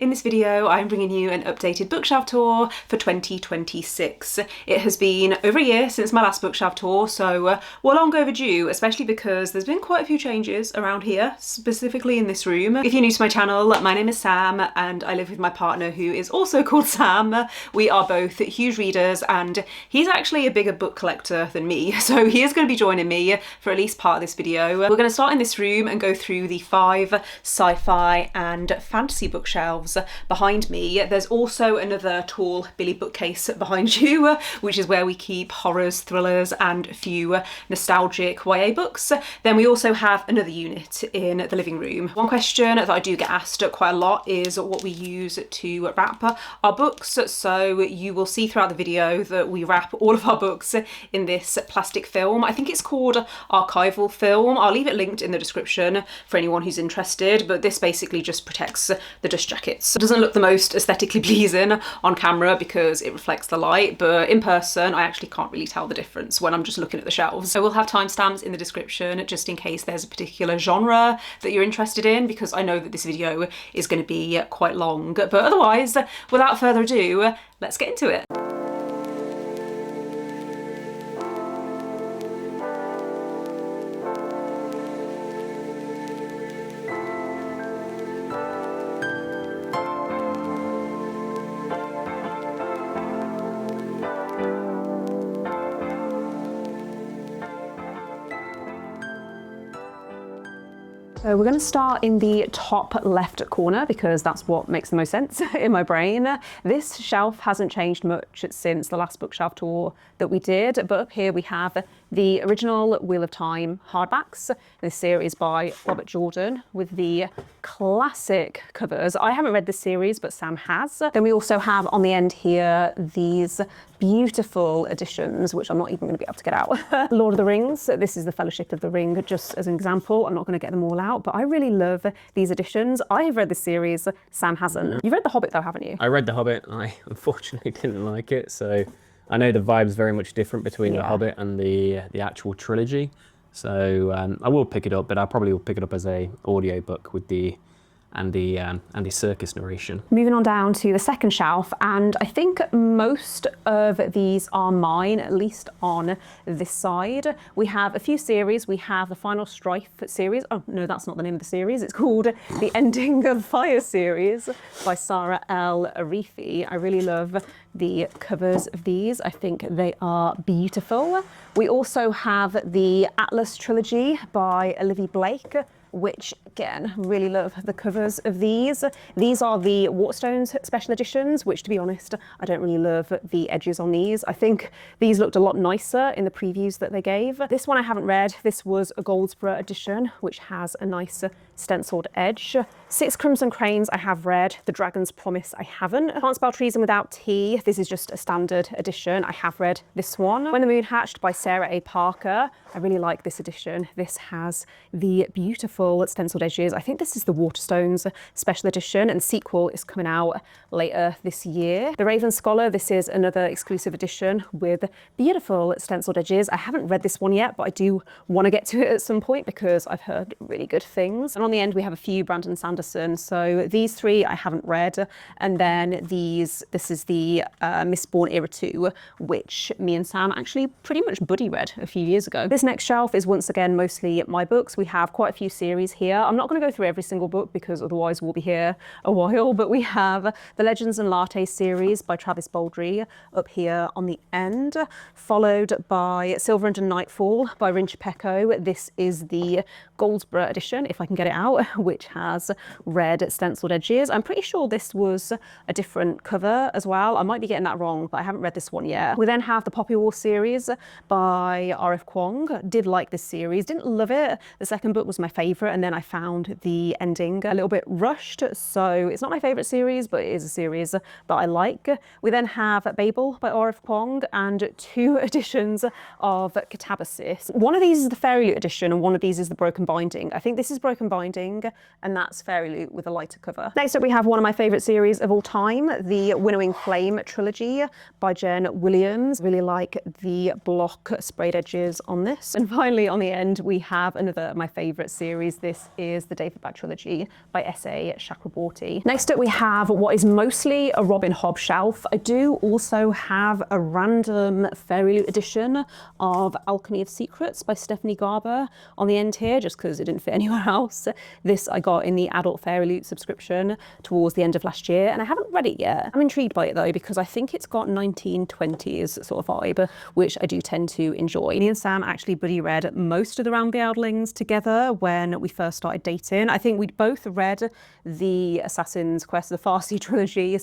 In this video, I'm bringing you an updated bookshelf tour for 2026. It has been over a year since my last bookshelf tour, so we're long overdue, especially because there's been quite a few changes around here, specifically in this room. If you're new to my channel, my name is Sam and I live with my partner who is also called Sam. We are both huge readers and he's actually a bigger book collector than me, so he is going to be joining me for at least part of this video. We're going to start in this room and go through the 5 sci-fi and fantasy bookshelves behind me. There's also another tall Billy bookcase behind you, which is where we keep horrors, thrillers, and a few nostalgic YA books. Then we also have another unit in the living room. One question that I do get asked quite a lot is what we use to wrap our books. So you will see throughout the video that we wrap all of our books in this plastic film. I think it's called archival film. I'll leave it linked in the description for anyone who's interested, but this basically just protects the dust jackets. It doesn't look the most aesthetically pleasing on camera because it reflects the light, but in person I actually can't really tell the difference when I'm just looking at the shelves. So we'll have timestamps in the description just in case there's a particular genre that you're interested in, because I know that this video is going to be quite long. But otherwise, without further ado, let's get into it. So we're going to start in the top left corner because that's what makes the most sense in my brain. This shelf hasn't changed much since the last bookshelf tour that we did, but up here we have the original Wheel of Time hardbacks, this series by Robert Jordan with the classic covers. I haven't read this series, but Sam has. Then we also have on the end here these beautiful editions, which I'm not even going to be able to get out. Lord of the Rings, this is the Fellowship of the Ring, just as an example. I'm not going to get them all out, but I really love these editions. I have read this series, Sam hasn't. You've read The Hobbit though, haven't you? I read The Hobbit, I unfortunately didn't like it, so I know the vibe's very much different between The Hobbit and the actual trilogy. So I will pick it up, but I probably will pick it up as a audio book with the Andy Serkis narration. Moving on down to the second shelf, and I think most of these are mine, at least on this side. We have a few series. We have the Final Strife series. Oh no, that's not the name of the series. It's called The Ending of Fire series by Sarah L. Arifi. I really love the covers of these. I think they are beautiful. We also have the Atlas trilogy by Olivia Blake, which again, really love the covers of these. These are the Waterstones special editions, which to be honest, I don't really love the edges on these. I think these looked a lot nicer in the previews that they gave. This one I haven't read. This was a Goldsboro edition, which has a nice stenciled edge. 6 Crimson Cranes I have read. The Dragon's Promise I haven't. Can't Spell Treason Without Tea. This is just a standard edition. I have read this one. When the Moon Hatched by Sarah A. Parker. I really like this edition. This has the beautiful stenciled edges. I think this is the Waterstones special edition, and sequel is coming out later this year. The Raven Scholar, this is another exclusive edition with beautiful stenciled edges. I haven't read this one yet, but I do want to get to it at some point because I've heard really good things. And on the end we have a few Brandon Sanderson. So these 3 I haven't read, and then this is the Mistborn Era 2, which me and Sam actually pretty much buddy read a few years ago. This next shelf is once again mostly my books. We have quite a few series here. I'm not going to go through every single book because otherwise we'll be here a while, but we have the Legends and Latte series by Travis Baldry up here on the end, followed by Silver Under Nightfall by Rinch Pecco. This is the Goldsboro edition, if I can get it out, which has red stenciled edges. I'm pretty sure this was a different cover as well. I might be getting that wrong, but I haven't read this one yet. We then have the Poppy War series by R.F. Kwong. Did like this series, didn't love it. The second book was my favourite, and then I found the ending a little bit rushed, so it's not my favourite series, but it is a series that I like. We then have Babel by R.F. Kwong and 2 editions of Catabasis. One of these is the Fairy Loot edition and one of these is the Broken Binding. I think this is Broken Binding binding, and that's Fairy Loot with a lighter cover. Next up we have one of my favourite series of all time, the Winnowing Flame trilogy by Jen Williams. Really like the block sprayed edges on this. And finally on the end we have another of my favourite series. This is the David trilogy by S.A. Chakraborty. Next up we have what is mostly a Robin Hobb shelf. I do also have a random Fairy Loot edition of Alchemy of Secrets by Stephanie Garber on the end here, just because it didn't fit anywhere else. This I got in the adult Fairy Loot subscription towards the end of last year, and I haven't read it yet. I'm intrigued by it though, because I think it's got 1920s sort of vibe, which I do tend to enjoy. Me and Sam actually buddy read most of the Round the Eldlings together when we first started dating. I think we'd both read the Assassin's Quest, the Farsi trilogy,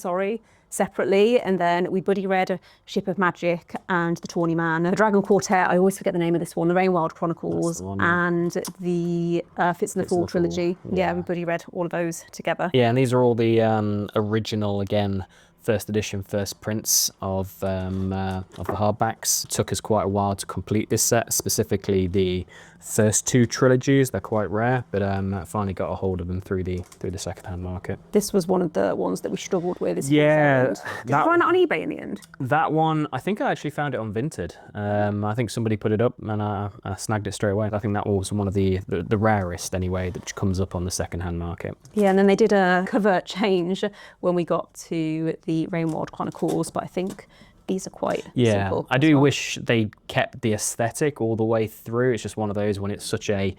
separately, and then we buddy read Ship of Magic and The Tawny Man, The Dragon Quartet, I always forget the name of this one, The Rainwild Chronicles, and the Fits in the Fall trilogy. Yeah, we buddy read all of those together. Yeah, and these are all the original, again, first edition, first prints of the hardbacks. It took us quite a while to complete this set, specifically the first two trilogies. They're quite rare, but I finally got a hold of them through the secondhand market. This was one of the ones that we struggled with. Yeah. Did you find it on eBay in the end? That one, I think I actually found it on Vinted. I think somebody put it up and I snagged it straight away. I think that was one of the rarest anyway that comes up on the secondhand market. Yeah, and then they did a cover change when we got to the Rainwild Chronicles, but I think these are quite simple. I do wish they kept the aesthetic all the way through. It's just one of those, when it's such a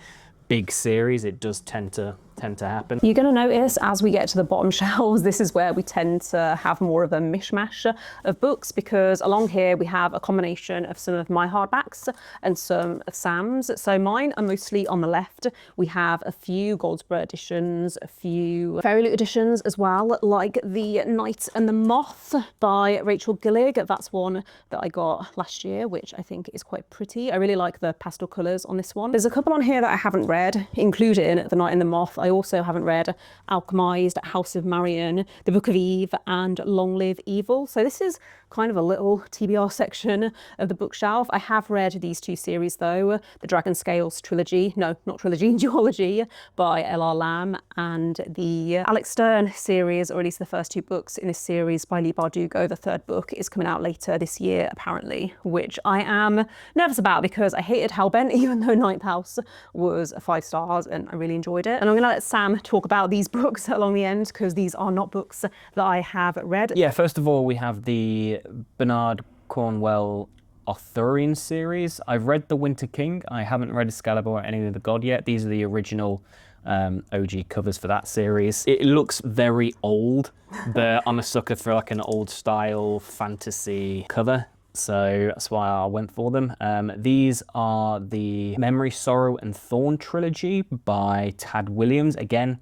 big series, it does tend to happen. You're going to notice as we get to the bottom shelves, this is where we tend to have more of a mishmash of books, because along here we have a combination of some of my hardbacks and some of Sam's. So mine are mostly on the left. We have a few Goldsboro editions, a few Fairy Loot editions as well, like The Knight and the Moth by Rachel Gillig. That's one that I got last year, which I think is quite pretty. I really like the pastel colours on this one. There's a couple on here that I haven't read, including The Knight and the Moth. I also haven't read Alchemized, House of Marion, The Book of Eve, and Long Live Evil. So this is kind of a little TBR section of the bookshelf. I have read these two series though, the Dragon Scales trilogy, no, not trilogy, duology by L.R. Lamb, and the Alex Stern series, or at least the first two books in this series by Leigh Bardugo. The third book is coming out later this year apparently, which I am nervous about because I hated Hellbent, even though Ninth House was 5 stars and I really enjoyed it. And I'm gonna let Sam talk about these books along the end, because these are not books that I have read. Yeah, first of all, we have the Bernard Cornwell Arthurian series. I've read The Winter King. I haven't read Excalibur or any of the God yet. These are the original OG covers for that series. It looks very old, but I'm a sucker for like an old style fantasy cover, so that's why I went for them. These are the Memory, Sorrow and Thorn trilogy by Tad Williams. Again,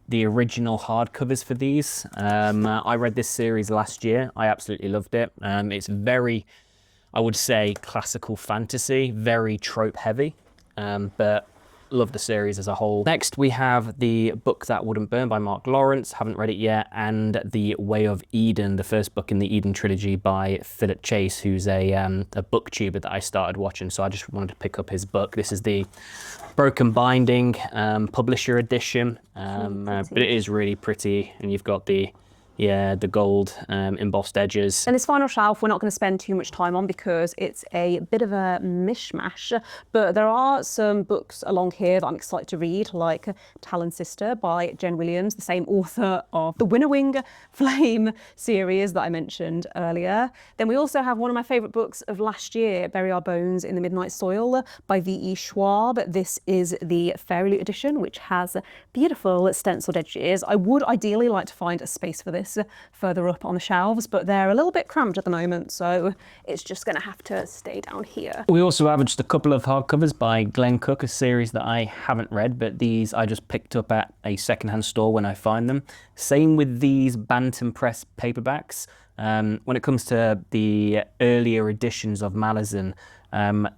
the original hardcovers for these. I read this series last year. I absolutely loved it. It's very, I would say, classical fantasy, very trope heavy, but love the series as a whole. Next, we have The Book That Wouldn't Burn by Mark Lawrence. Haven't read it yet. And The Way of Eden, the first book in the Eden trilogy by Philip Chase, who's a booktuber that I started watching. So I just wanted to pick up his book. This is the broken binding publisher edition, but it is really pretty. And you've got the gold embossed edges. And this final shelf we're not going to spend too much time on because it's a bit of a mishmash, but there are some books along here that I'm excited to read, like Talon Sister by Jen Williams, the same author of the Winnowing Flame series that I mentioned earlier. Then we also have one of my favourite books of last year, Bury Our Bones in the Midnight Soil by V.E. Schwab. This is the Fairy Loot edition, which has beautiful stenciled edges. I would ideally like to find a space for this further up on the shelves, but they're a little bit cramped at the moment, so it's just going to have to stay down here. We also have just a couple of hardcovers by Glenn Cook, a series that I haven't read, but these I just picked up at a secondhand store when I find them. Same with these Bantam Press paperbacks. When it comes to the earlier editions of Malazan,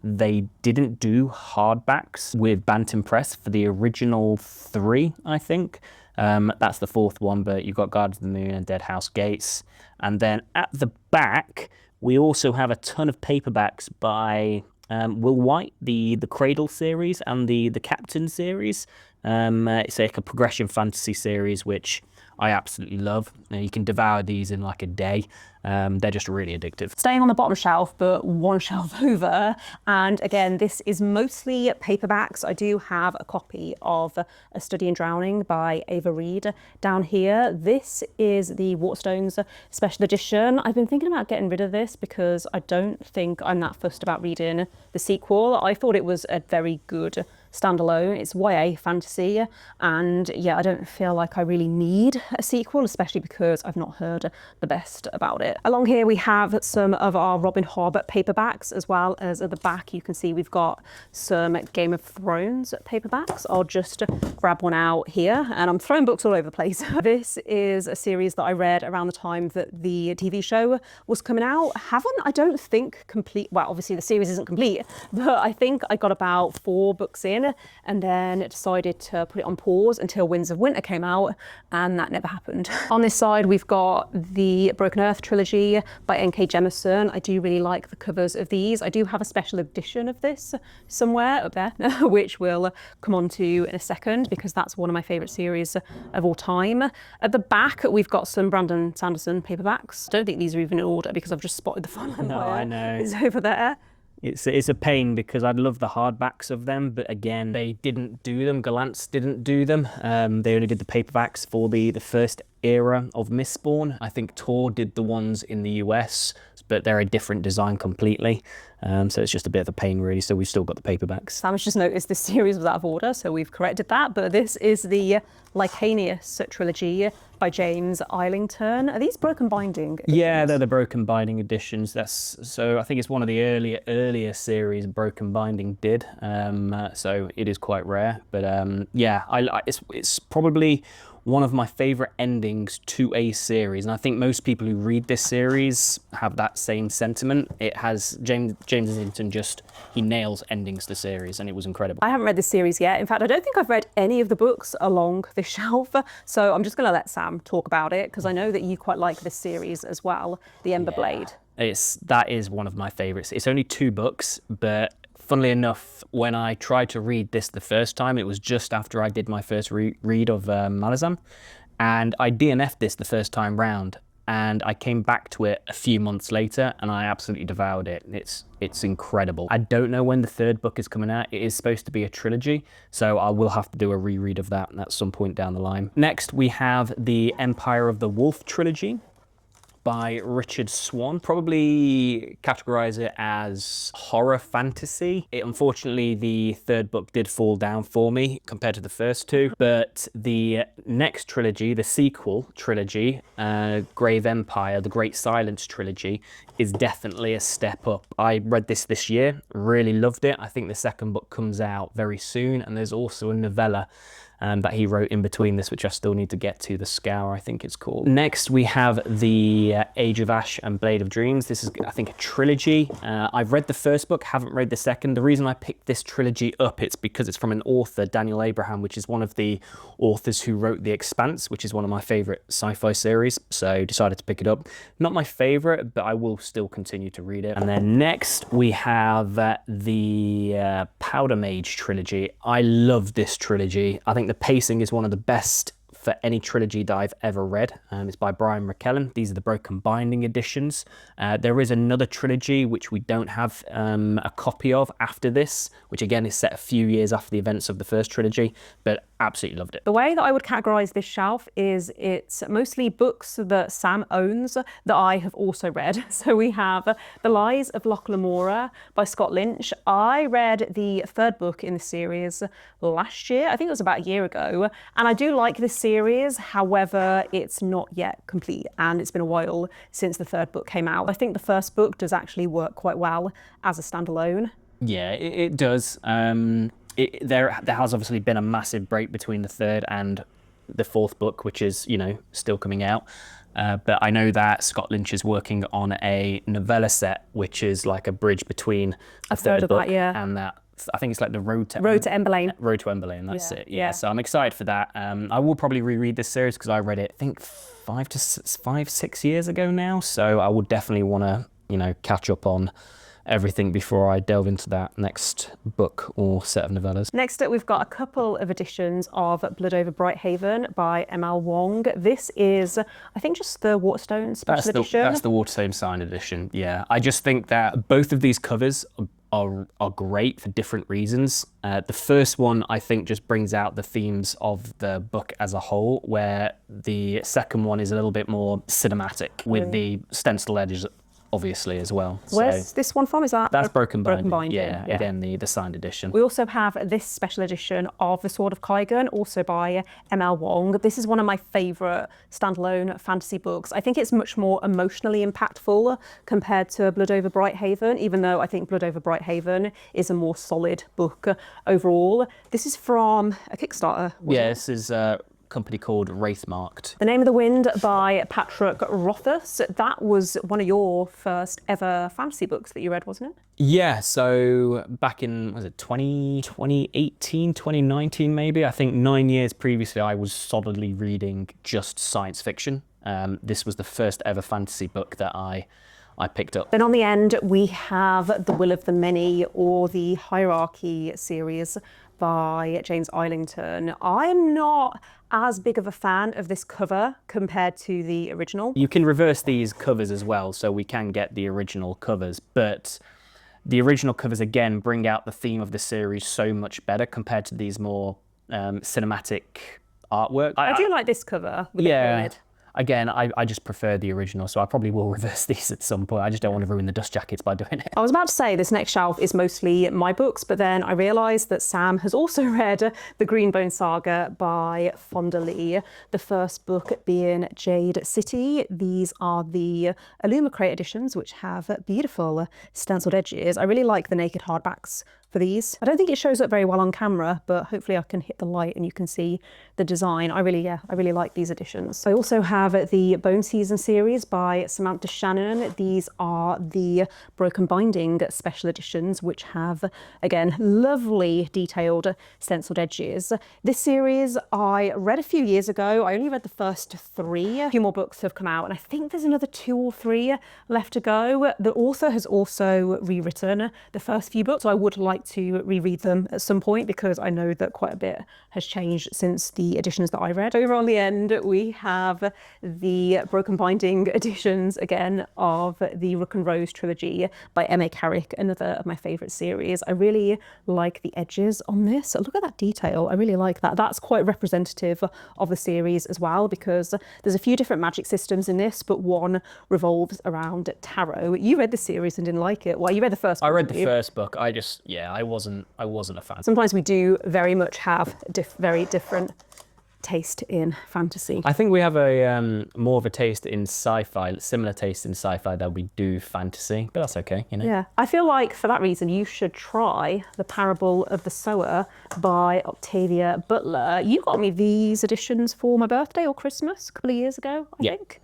they didn't do hardbacks with Bantam Press for the original 3, I think. That's the 4th one, but you've got Guardians of the Moon and Dead House Gates. And then at the back, we also have a ton of paperbacks by Will White, the Cradle series and the Captain series. It's like a progression fantasy series, which I absolutely love. You can devour these in like a day. They're just really addictive. Staying on the bottom shelf, but one shelf over. And again, this is mostly paperbacks. I do have a copy of A Study in Drowning by Ava Reid down here. This is the Waterstones special edition. I've been thinking about getting rid of this because I don't think I'm that fussed about reading the sequel. I thought it was a very good standalone. It's YA fantasy, and yeah, I don't feel like I really need a sequel, especially because I've not heard the best about it. Along here we have some of our Robin Hobb paperbacks, as well as at the back you can see we've got some Game of Thrones paperbacks. I'll just grab one out here, and I'm throwing books all over the place. This is a series that I read around the time that the TV show was coming out. I don't think complete, well obviously the series isn't complete, but I think I got about 4 books in and then decided to put it on pause until Winds of Winter came out, and that never happened. On this side we've got the Broken Earth trilogy by N.K. Jemisin. I do really like the covers of these. I do have a special edition of this somewhere up there which we'll come on to in a second, because that's one of my favourite series of all time. At the back we've got some Brandon Sanderson paperbacks. I don't think these are even in order because I've just spotted the front one. No, I know. It's over there. It's a pain because I'd love the hardbacks of them, but again, they didn't do them. Galantz didn't do them. They only did the paperbacks for the first era of Mistborn. I think Tor did the ones in the US, but they're a different design completely. So it's just a bit of a pain really. So we've still got the paperbacks. Sam's just noticed this series was out of order, so we've corrected that. But this is the Licanius trilogy by James Islington. Are these broken binding editions? Yeah, they're the broken binding editions. So I think it's one of the earlier series Broken Binding did. So it is quite rare. But yeah, it's probably one of my favourite endings to a series, and I think most people who read this series have that same sentiment. It has James Islington he nails endings to series, and it was incredible. I haven't read this series yet. In fact, I don't think I've read any of the books along this shelf, so I'm just going to let Sam talk about it, because I know that you quite like this series as well, The Ember Blade. That is one of my favourites. It's only 2 books, but funnily enough, when I tried to read this the first time, it was just after I did my first read of Malazan, and I DNF'd this the first time round, and I came back to it a few months later, and I absolutely devoured it. It's incredible. I don't know when the 3rd book is coming out. It is supposed to be a trilogy, so I will have to do a reread of that at some point down the line. Next, we have the Empire of the Wolf trilogy by Richard Swan. Probably categorize it as horror fantasy. Unfortunately, the 3rd book did fall down for me compared to the first 2, but the next trilogy, the sequel trilogy, Grave Empire, the Great Silence trilogy, is definitely a step up. I read this year, really loved it. I think the 2nd book comes out very soon, and there's also a novella that he wrote in between this, which I still need to get to, The Scour, I think it's called. Next, we have the Age of Ash and Blade of Dreams. This is, I think, a trilogy. I've read the first book, haven't read the second. The reason I picked this trilogy up, it's because it's from an author, Daniel Abraham, which is one of the authors who wrote The Expanse, which is one of my favourite sci-fi series, so decided to pick it up. Not my favourite, but I will still continue to read it. And then next, we have the Powder Mage trilogy. I love this trilogy. I think the pacing is one of the best for any trilogy that I've ever read. It's by Brian McKellen. These are the Broken Binding editions. There is another trilogy which we don't have a copy of after this, which again is set a few years after the events of the first trilogy, but absolutely loved it. The way that I would categorise this shelf is it's mostly books that Sam owns that I have also read. So we have The Lies of Loch Lamora by Scott Lynch. I read the 3rd book in the series last year. I think it was about a year ago. And I do like this series. However, it's not yet complete, and it's been a while since the 3rd book came out. I think the 1st book does actually work quite well as a standalone. Yeah, it does. There has obviously been a massive break between the 3rd and the 4th book, which is, still coming out. But I know that Scott Lynch is working on a novella set, which is like a bridge between the 3rd book and that. I think it's like the Road to Emberlane. Road to Emberlane, that's it. Yeah, so I'm excited for that. I will probably reread this series because I read it, I think 5 to 6 years ago now. So I would definitely want to, catch up on everything before I delve into that next book or set of novellas. Next up, we've got a couple of editions of Blood Over Brighthaven by M.L. Wong. This is, I think, just the Waterstone special edition. That's the Waterstone signed edition, yeah. I just think that both of these covers are great for different reasons. The first one, I think, just brings out the themes of the book as a whole, where the second one is a little bit more cinematic with the stencil edges, obviously, as well. Where's this one from? Is that? That's Broken Binding. Binding. Yeah, again, the signed edition. We also have this special edition of The Sword of Kaigan, also by M.L. Wong. This is one of my favourite standalone fantasy books. I think it's much more emotionally impactful compared to Blood Over Brighthaven, even though I think Blood Over Brighthaven is a more solid book overall. This is from a Kickstarter. Yeah, this is company called Wraithmarked. The Name of the Wind by Patrick Rothfuss. That was one of your first ever fantasy books that you read, wasn't it? Yeah, so back in, was it 2018, 2019 maybe? I think 9 years previously I was solidly reading just science fiction. This was the first ever fantasy book that I picked up. Then on the end we have The Will of the Many, or the Hierarchy series by James Islington. I'm not as big of a fan of this cover compared to the original. You can reverse these covers as well, so we can get the original covers, but the original covers again bring out the theme of the series so much better compared to these more cinematic artwork. I do like this cover with yeah. Again, I just prefer the original, so I probably will reverse these at some point. I just don't want to ruin the dust jackets by doing it. I was about to say this next shelf is mostly my books, but then I realised that Sam has also read The Greenbone Saga by Fonda Lee, the first book being Jade City. These are the Illumicrate editions, which have beautiful stenciled edges. I really like the naked hardbacks for these. I don't think it shows up very well on camera, but hopefully I can hit the light and you can see the design. I really like these editions. I also have the Bone Season series by Samantha Shannon. These are the Broken Binding special editions, which have, again, lovely detailed stenciled edges. This series I read a few years ago. I only read the first 3. A few more books have come out, and I think there's another 2 or 3 left to go. The author has also rewritten the first few books, so I would like to reread them at some point because I know that quite a bit has changed since the editions that I read. Over on the end we have the Broken Binding editions again of the Rook and Rose trilogy by M.A. Carrick, another of my favourite series. I really like the edges on this. Look at that detail. I really like that. That's quite representative of the series as well, because there's a few different magic systems in this, but one revolves around tarot. You read the series and didn't like it. Well, you read the first book. I read the first book. I wasn't a fan. Sometimes we do very much have very different taste in fantasy. I think we have a more of a taste in sci-fi, similar taste in sci-fi than we do fantasy, but that's okay, you know. Yeah, I feel like for that reason you should try The Parable of the Sower by Octavia Butler. You got me these editions for my birthday or Christmas a couple of years ago, I think.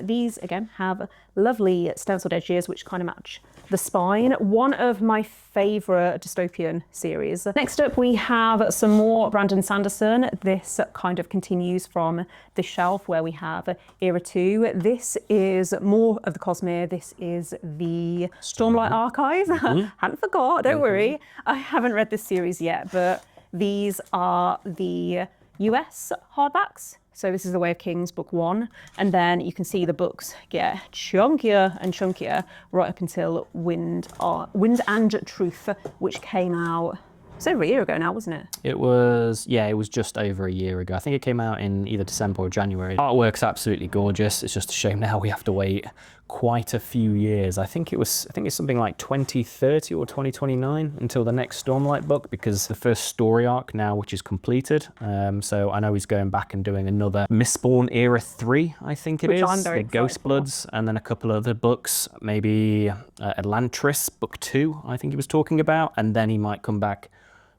These again have lovely stenciled edges which kind of match the spine. One of my favourite dystopian series. Next up we have some more Brandon Sanderson. This kind of continues from the shelf where we have Era 2. This is more of the Cosmere. This is the Stormlight Archives. Hadn't forgot, don't worry. I haven't read this series yet, but these are the US hardbacks. So this is The Way of Kings, book 1. And then you can see the books get chunkier and chunkier right up until Wind and Truth, which came out, it's over a year ago now, wasn't it? It was just over a year ago. I think it came out in either December or January. Artwork's absolutely gorgeous. It's just a shame now we have to wait quite a few years. I think it's something like 2030 or 2029 until the next Stormlight book, because the first story arc now, which is completed. So I know he's going back and doing another Mistborn Era 3, I think it is. The Ghost Bloods, and then a couple other books, maybe Elantris book 2, I think he was talking about, and then he might come back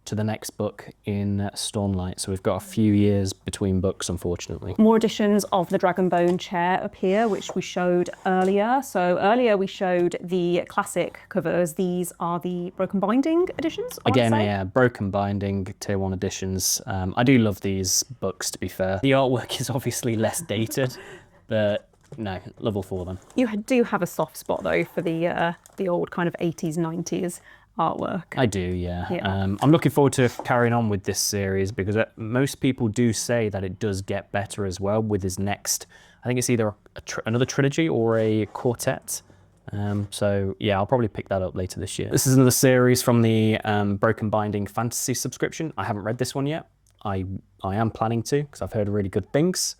to the next book in Stormlight. So we've got a few years between books, unfortunately. More editions of the Dragonbone chair up here, which we showed earlier. So earlier we showed the classic covers. These are the Broken Binding editions, Again, yeah, Broken Binding, Tier 1 editions. I do love these books, to be fair. The artwork is obviously less dated, but no, love all 4 of them. You do have a soft spot though for the old kind of 80s, 90s artwork. I do, yeah. I'm looking forward to carrying on with this series because most people do say that it does get better as well with his next, I think it's either another trilogy or a quartet. So yeah, I'll probably pick that up later this year. This is another series from the Broken Binding Fantasy subscription. I haven't read this one yet. I am planning to because I've heard really good things.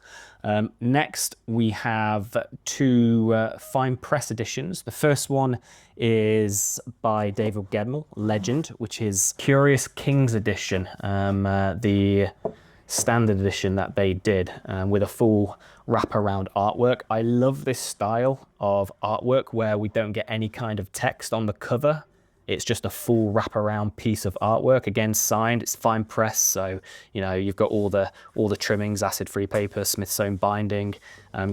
Next, we have 2 fine press editions. The first one is by David Gedmel, Legend, which is Curious Kings edition, the standard edition that they did with a full wraparound artwork. I love this style of artwork where we don't get any kind of text on the cover. It's just a full wraparound piece of artwork. Again, signed. It's fine press, so you know you've got all the trimmings, acid-free paper, Smithsonian binding,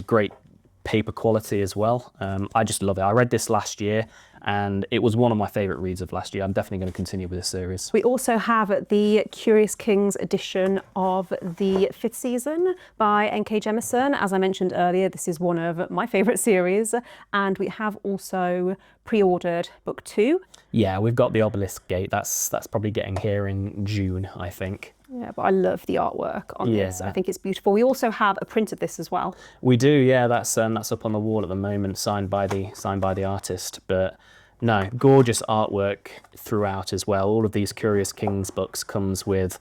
great paper quality as well. I just love it. I read this last year, and it was one of my favourite reads of last year. I'm definitely going to continue with this series. We also have the Curious Kings edition of the 5th season by N.K. Jemisin. As I mentioned earlier, this is one of my favourite series, and we have also pre-ordered book 2. Yeah, we've got the Obelisk Gate. That's probably getting here in June, I think. Yeah, but I love the artwork on this. I think it's beautiful. We also have a print of this as well. We do, yeah. That's up on the wall at the moment, signed by the artist. But no, gorgeous artwork throughout as well. All of these Curious Kings books comes with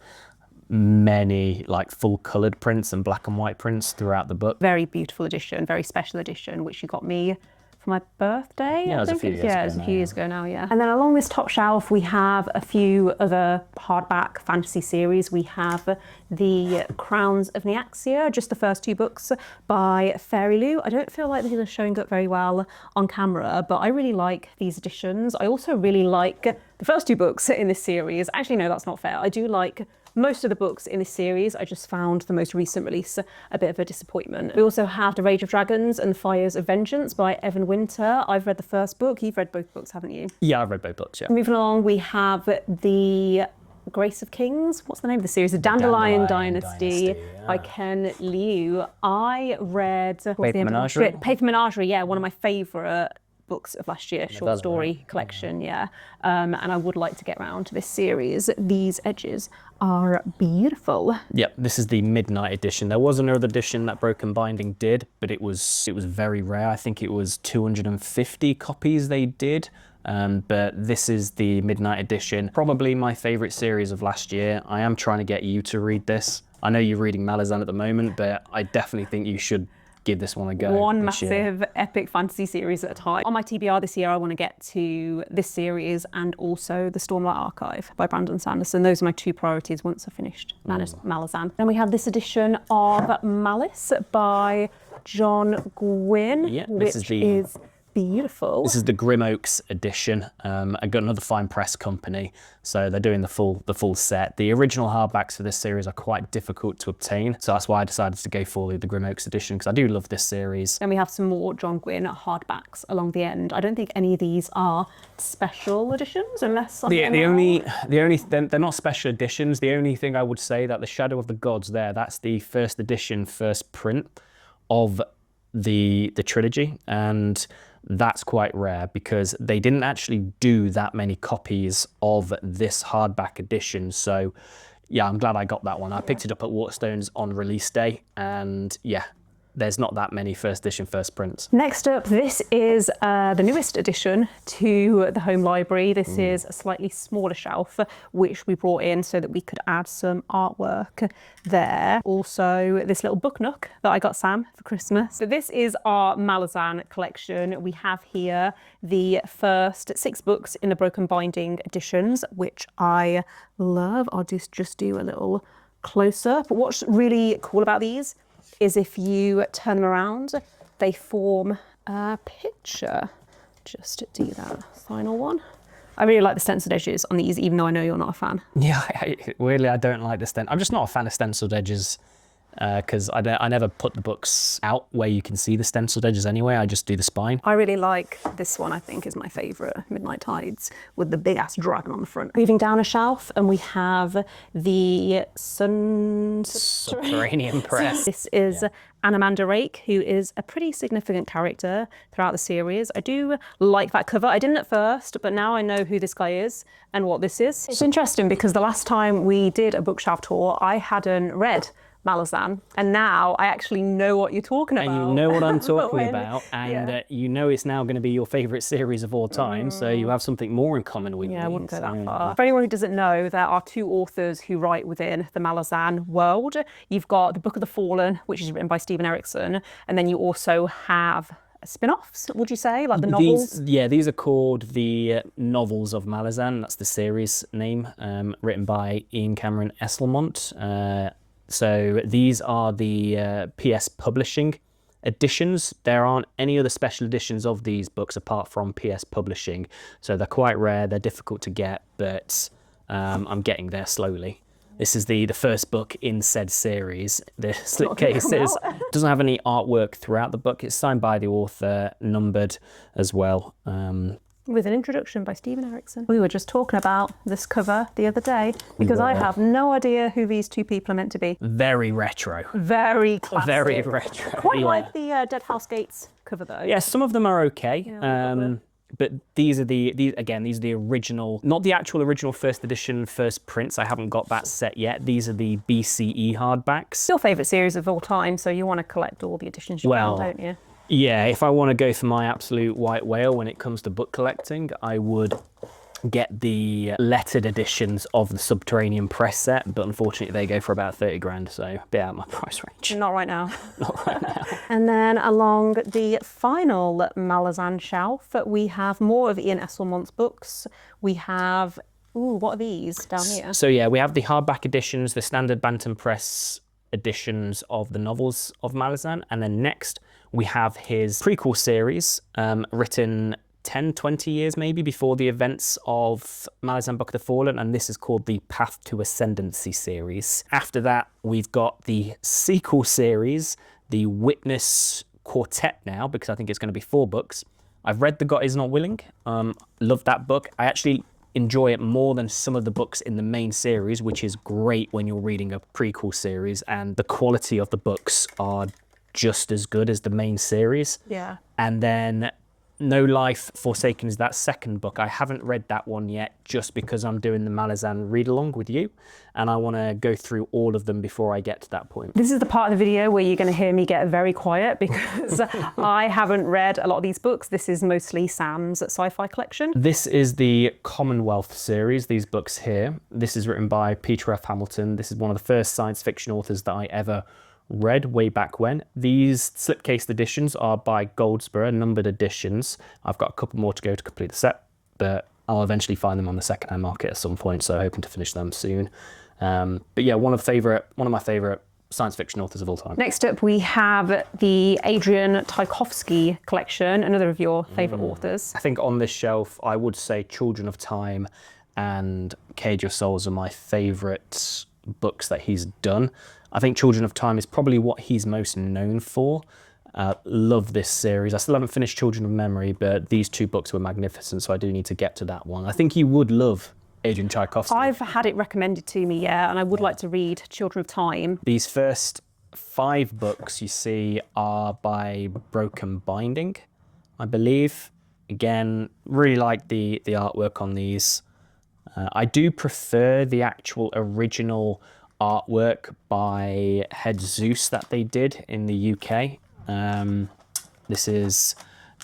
many like full coloured prints and black and white prints throughout the book. Very beautiful edition, very special edition, which you got me for my birthday. Yeah, it was a few years ago now, yeah. And then along this top shelf, we have a few other hardback fantasy series. We have the Crowns of Neaxia, just the first 2 books by Fairy Lou. I don't feel like these are showing up very well on camera, but I really like these editions. I also really like the first 2 books in this series. Actually, no, that's not fair. I do like most of the books in this series. I just found the most recent release a bit of a disappointment. We also have The Rage of Dragons and the Fires of Vengeance by Evan Winter. I've read the first book. You've read both books, haven't you? Yeah, I've read both books, yeah. Moving along, we have the Grace of Kings. What's the name of the series? The Dandelion Dynasty by Ken Liu. I read Paper Menagerie. Paper Menagerie, yeah, one of my favourite books of last year, short story collection, yeah. And I would like to get around to this series. These edges are beautiful. Yep, this is the Midnight edition. There was another edition that Broken Binding did, but it was very rare. I think it was 250 copies they did. But this is the Midnight edition. Probably my favourite series of last year. I am trying to get you to read this. I know you're reading Malazan at the moment, but I definitely think you should give this one a go. One massive epic fantasy series at a time. On my TBR this year, I want to get to this series and also the Stormlight Archive by Brandon Sanderson. Those are my 2 priorities once I've finished Malazan. Then we have this edition of Malice by John Gwynne, which is beautiful. This is the Grim Oaks edition. I got another fine press company, so they're doing the full set. The original hardbacks for this series are quite difficult to obtain, so that's why I decided to go for the Grim Oaks edition, because I do love this series. Then we have some more John Gwynne hardbacks along the end. I don't think any of these are special editions, unless they're not special editions. The only thing I would say that the Shadow of the Gods that's the first edition, first print of the trilogy, and that's quite rare because they didn't actually do that many copies of this hardback edition. So yeah, I'm glad I got that one. I picked it up at Waterstones on release day, and yeah, there's not that many first edition, first prints. Next up, this is the newest addition to the home library. This is a slightly smaller shelf, which we brought in so that we could add some artwork there. Also, this little book nook that I got Sam for Christmas. So this is our Malazan collection. We have here the first 6 books in the Broken Binding editions, which I love. I'll just do a little close-up. But what's really cool about these is if you turn them around, they form a picture. Just do that final one. I really like the stenciled edges on these, even though I know you're not a fan. Yeah, weirdly, I don't like the stencil. I'm just not a fan of stenciled edges because I never put the books out where you can see the stenciled edges anyway. I just do the spine. I really like this one, I think is my favourite, Midnight Tides, with the big ass dragon on the front. Moving down a shelf, and we have the Subterranean Press. This is Anamanda Rake, who is a pretty significant character throughout the series. I do like that cover. I didn't at first, but now I know who this guy is and what this is. It's interesting because the last time we did a bookshelf tour, I hadn't read Malazan, and now I actually know what you're talking about. And you know what I'm talking about, and you know it's now going to be your favourite series of all time, so you have something more in common with me. Yeah, I wouldn't go that far. For anyone who doesn't know, there are two authors who write within the Malazan world. You've got the Book of the Fallen, which is written by Stephen Erickson, and then you also have spin-offs, would you say, like the novels? These are called the Novels of Malazan. That's the series name, written by Ian Cameron Esselmont. So these are the PS Publishing editions. There aren't any other special editions of these books apart from PS Publishing. So they're quite rare, they're difficult to get, but I'm getting there slowly. This is the first book in said series. The slipcases doesn't have any artwork throughout the book. It's signed by the author, numbered as well. With an introduction by Stephen Erickson. We were just talking about this cover the other day because I have no idea who these two people are meant to be. Very retro. Very classic. Very retro. Quite like the Dead House Gates cover though. Yeah, some of them are okay. But these are these are the original, not the actual original first edition, first prints. I haven't got that set yet. These are the BCE hardbacks. Your favourite series of all time, so you want to collect all the editions you can, don't you? Yeah, if I want to go for my absolute white whale when it comes to book collecting, I would get the lettered editions of the Subterranean Press set, but unfortunately they go for about 30 grand, so a bit out of my price range. Not right now. Not right now. And then along the final Malazan shelf, we have more of Ian Esselmont's books. We have, what are these down here? So yeah, we have the hardback editions, the standard Bantam Press editions of the novels of Malazan, and then next we have his prequel series, written 10, 20 years maybe before the events of Malazan Book of the Fallen, and this is called the Path to Ascendancy series. After that, we've got the sequel series, the Witness Quartet now, because I think it's going to be 4 books. I've read The God Is Not Willing, love that book. I actually enjoy it more than some of the books in the main series, which is great when you're reading a prequel series, and the quality of the books are just as good as the main series. Yeah. And then No Life Forsaken is that second book. I haven't read that one yet just because I'm doing the Malazan read along with you, and I want to go through all of them before I get to that point. This is the part of the video where you're going to hear me get very quiet because I haven't read a lot of these books. This is mostly Sam's sci-fi collection. This is the Commonwealth series, these books here. This is written by Peter F. Hamilton. This is one of the first science fiction authors that I ever read way back when. These slipcased editions are by Goldsborough, numbered editions. I've got a couple more to go to complete the set, but I'll eventually find them on the secondhand market at some point, so hoping to finish them soon. But yeah, one of my favourite science fiction authors of all time. Next up, we have the Adrian Tchaikovsky collection, another of your favourite authors. I think on this shelf, I would say Children of Time and Cage of Souls are my favourite books that he's done. I think Children of Time is probably what he's most known for. Love this series. I still haven't finished Children of Memory, but these 2 books were magnificent, so I do need to get to that one. I think you would love Adrian Tchaikovsky. I've had it recommended to me, and I would like to read Children of Time. These first 5 books you see are by Broken Binding, I believe. Again, really like the artwork on these. I do prefer the actual original artwork by Head Zeus that they did in the UK. This is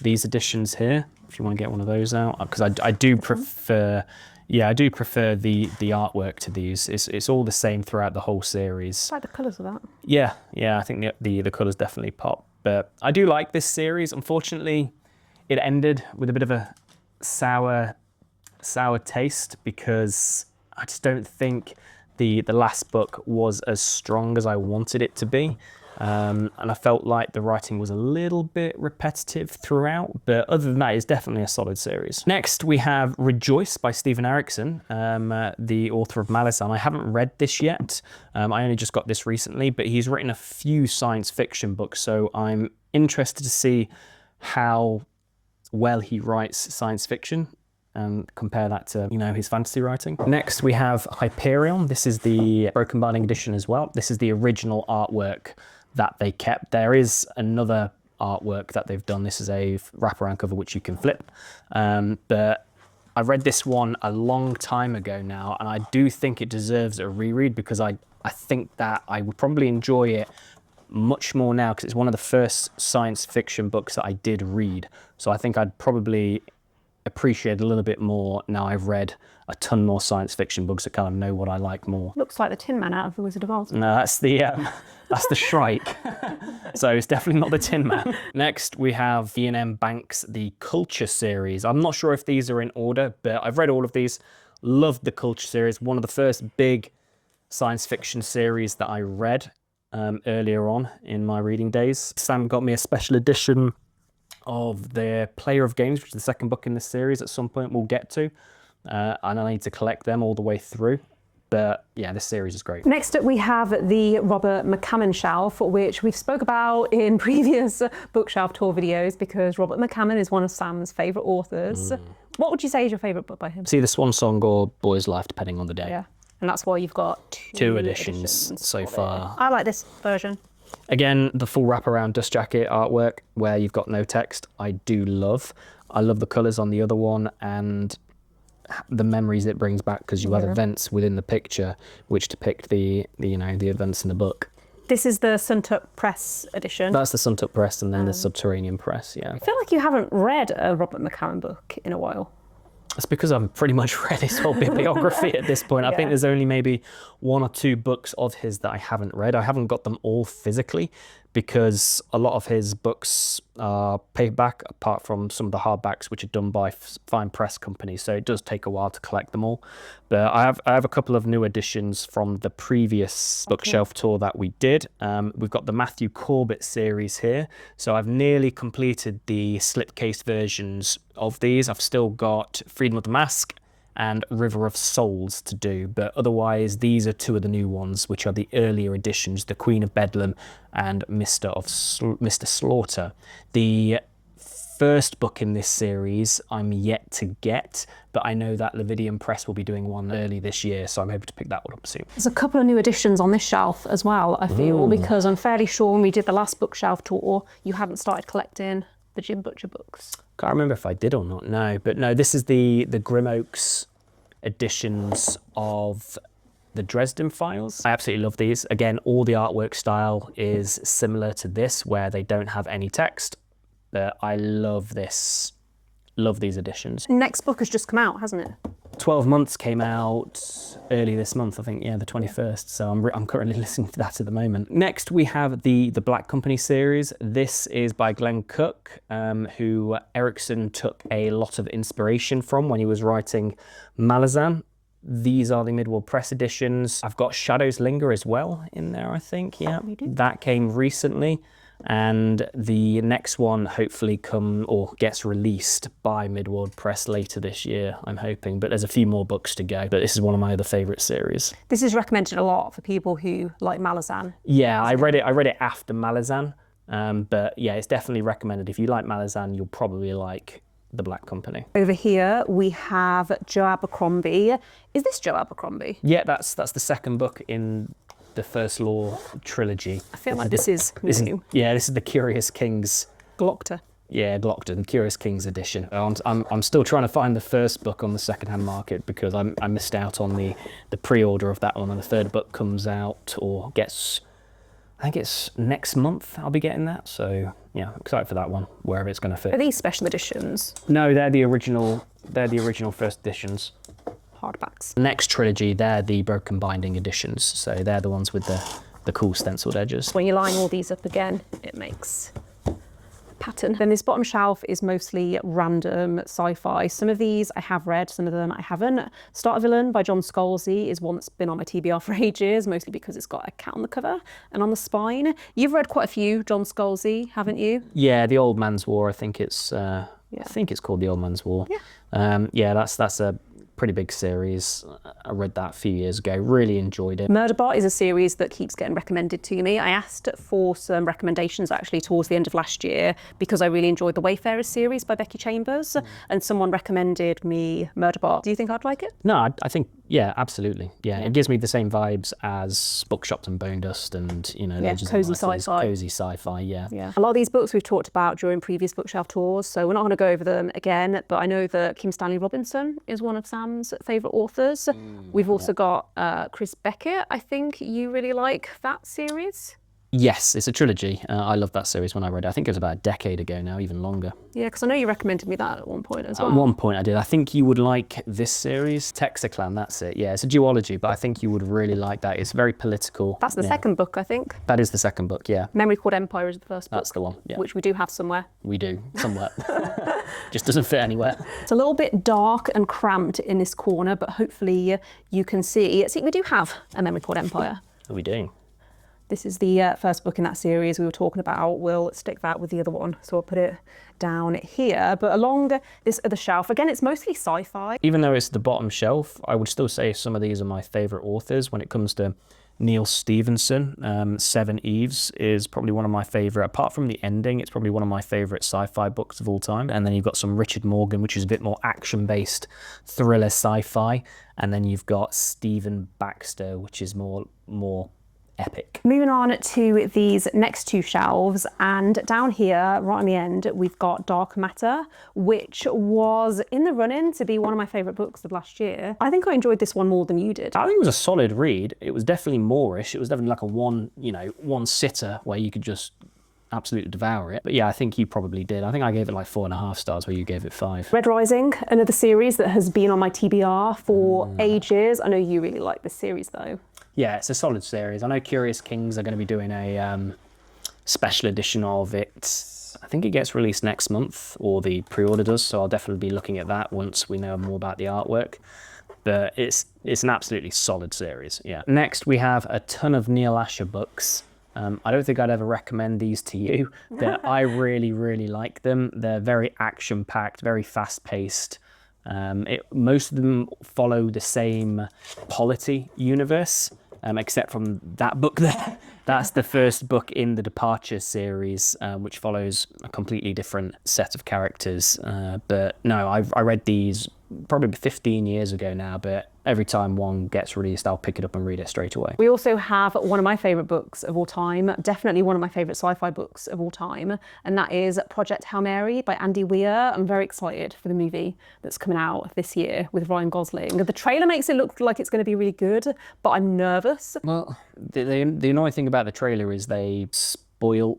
these editions here, if you want to get one of those out, because I do prefer, I do prefer the artwork to these. It's all the same throughout the whole series. I like the colours of that. Yeah, I think the colours definitely pop. But I do like this series. Unfortunately, it ended with a bit of a sour taste because I just don't think the last book was as strong as I wanted it to be. And I felt like the writing was a little bit repetitive throughout, but other than that, it's definitely a solid series. Next, we have Rejoice by Stephen Erickson, the author of Malazan. I haven't read this yet. I only just got this recently, but he's written a few science fiction books, so I'm interested to see how well he writes science fiction and compare that to, you know, his fantasy writing. Next, we have Hyperion. This is the Broken Binding edition as well. This is the original artwork that they kept. There is another artwork that they've done. This is a wraparound cover which you can flip. But I read this one a long time ago now, and I do think it deserves a reread because I think that I would probably enjoy it much more now because it's one of the first science fiction books that I did read. So I think I'd probably appreciate a little bit more now I've read a ton more science fiction books that kind of know what I like more. Looks like the Tin Man out of The Wizard of Oz. No, that's the Shrike. So it's definitely not the Tin Man. Next, we have Ian M. Banks' The Culture series. I'm not sure if these are in order, but I've read all of these. Loved the Culture series. One of the first big science fiction series that I read earlier on in my reading days. Sam got me a special edition of the Player of Games, which is the second book in this series at some point we'll get to. And I need to collect them all the way through. But yeah, this series is great. Next up we have the Robert McCammon shelf, which we've spoke about in previous bookshelf tour videos because Robert McCammon is one of Sam's favourite authors. What would you say is your favourite book by him? See the Swan Song or Boy's Life, depending on the day. Yeah, and that's why you've got two editions so far. I like this version. Again, the full wraparound dust jacket artwork where you've got no text, I do love. I love the colours on the other one and the memories it brings back because you have events within the picture which depict the events in the book. This is the Suntuck Press edition. That's the Suntuck Press and then the Subterranean Press, yeah. I feel like you haven't read a Robert McCammon book in a while. It's because I've pretty much read his whole bibliography at this point. I think there's only maybe one or two books of his that I haven't read. I haven't got them all physically because a lot of his books are paperback, apart from some of the hardbacks, which are done by fine press companies. So it does take a while to collect them all. But I have a couple of new editions from the previous bookshelf tour that we did. We've got the Matthew Corbett series here. So I've nearly completed the slipcase versions of these. I've still got Freedom of the Mask and River of Souls to do, but otherwise these are two of the new ones, which are the earlier editions, The Queen of Bedlam and Mr. Slaughter. The first book in this series I'm yet to get, but I know that Levidian Press will be doing one early this year, so I'm hoping to pick that one up soon. There's a couple of new editions on this shelf as well, I feel, because I'm fairly sure when we did the last bookshelf tour, you hadn't started collecting the Jim Butcher books. Can't remember if I did or not, no. But no, this is the Grim Oaks editions of the Dresden Files. I absolutely love these. Again, all the artwork style is similar to this, where they don't have any text. But I love this. Love these editions. Next book has just come out, hasn't it? 12 Months came out early this month, I think, yeah, the 21st. So I'm currently listening to that at the moment. Next, we have the Black Company series. This is by Glenn Cook, who Erickson took a lot of inspiration from when he was writing Malazan. These are the Midworld Press editions. I've got Shadows Linger as well in there, I think, yeah. That came recently. And the next one hopefully gets released by Midworld Press later this year, I'm hoping. But there's a few more books to go. But this is one of my other favourite series. This is recommended a lot for people who like Malazan. Yeah, I read it after Malazan. But yeah, it's definitely recommended. If you like Malazan, you'll probably like The Black Company. Over here we have Joe Abercrombie. Is this Joe Abercrombie? Yeah, that's the second book in the First Law trilogy. I feel like this is new. This is the Curious Kings. Glockter. Yeah, Glockton, the Curious Kings edition. I'm still trying to find the first book on the secondhand market because I missed out on the pre-order of that one, and the third book comes out or gets, I think it's next month I'll be getting that. So yeah, I'm excited for that one, wherever it's going to fit. Are these special editions? No, they're the original first editions. Hardbacks. Next trilogy, they're the broken binding editions. So they're the ones with the cool stenciled edges. When you're lining all these up again, it makes pattern. Then this bottom shelf is mostly random sci-fi. Some of these I have read, some of them I haven't. Start a Villain by John Scalzi is one that's been on my TBR for ages, mostly because it's got a cat on the cover and on the spine. You've read quite a few John Scalzi, haven't you? Yeah, The Old Man's War. I think it's called The Old Man's War. Yeah, that's a pretty big series. I read that a few years ago, really enjoyed it. Murderbot is a series that keeps getting recommended to me. I asked for some recommendations actually towards the end of last year because I really enjoyed the Wayfarers series by Becky Chambers, and someone recommended me Murderbot. Do you think I'd like it? No, I think, yeah, absolutely. Yeah, it gives me the same vibes as Bookshops and Bone Dust and, you know, cozy sci-fi. Cozy sci-fi, yeah. A lot of these books we've talked about during previous bookshelf tours, so we're not going to go over them again, but I know that Kim Stanley Robinson is one of Sam's favourite authors. We've also got Chris Beckett. I think you really like that series. Yes, it's a trilogy. I loved that series when I read it. I think it was about a decade ago now, even longer. Yeah, because I know you recommended me that at one point as well. At one point I did. I think you would like this series, Texaclan, that's it. Yeah, it's a duology, but I think you would really like that. It's very political. That's the second book, I think. That is the second book, yeah. Memory Called Empire is the first book. That's the one, yeah. Which we do have somewhere. We do, somewhere. Just doesn't fit anywhere. It's a little bit dark and cramped in this corner, but hopefully you can see. See, we do have a Memory Called Empire. We do. This is the first book in that series we were talking about. We'll stick that with the other one, so I'll put it down here. But along this other shelf, again, it's mostly sci-fi. Even though it's the bottom shelf, I would still say some of these are my favourite authors. When it comes to Neil Stephenson, Seven Eves is probably one of my favourite. Apart from the ending, it's probably one of my favourite sci-fi books of all time. And then you've got some Richard Morgan, which is a bit more action-based thriller sci-fi. And then you've got Stephen Baxter, which is more epic. Moving on to these next two shelves, and down here, right on the end, we've got Dark Matter, which was in the running to be one of my favourite books of last year. I think I enjoyed this one more than you did. I think it was a solid read. It was definitely Moorish. It was definitely like a one sitter where you could just absolutely devour it. But yeah, I think you probably did. I think I gave it like 4.5 stars where you gave it 5. Red Rising, another series that has been on my TBR for ages. I know you really like this series though. Yeah, it's a solid series. I know Curious Kings are going to be doing a special edition of it. I think it gets released next month, or the pre-order does, so I'll definitely be looking at that once we know more about the artwork. But it's an absolutely solid series, yeah. Next, we have a ton of Neil Asher books. I don't think I'd ever recommend these to you, but I really, really like them. They're very action-packed, very fast-paced. Most of them follow the same polity universe. Except from that book there. That's the first book in the Departure series, which follows a completely different set of characters. But no, I read these probably 15 years ago now, but every time one gets released, I'll pick it up and read it straight away. We also have one of my favourite books of all time, definitely one of my favourite sci-fi books of all time, and that is Project Hail Mary by Andy Weir. I'm very excited for the movie that's coming out this year with Ryan Gosling. The trailer makes it look like it's going to be really good, but I'm nervous. Well, the annoying thing about the trailer is they spoil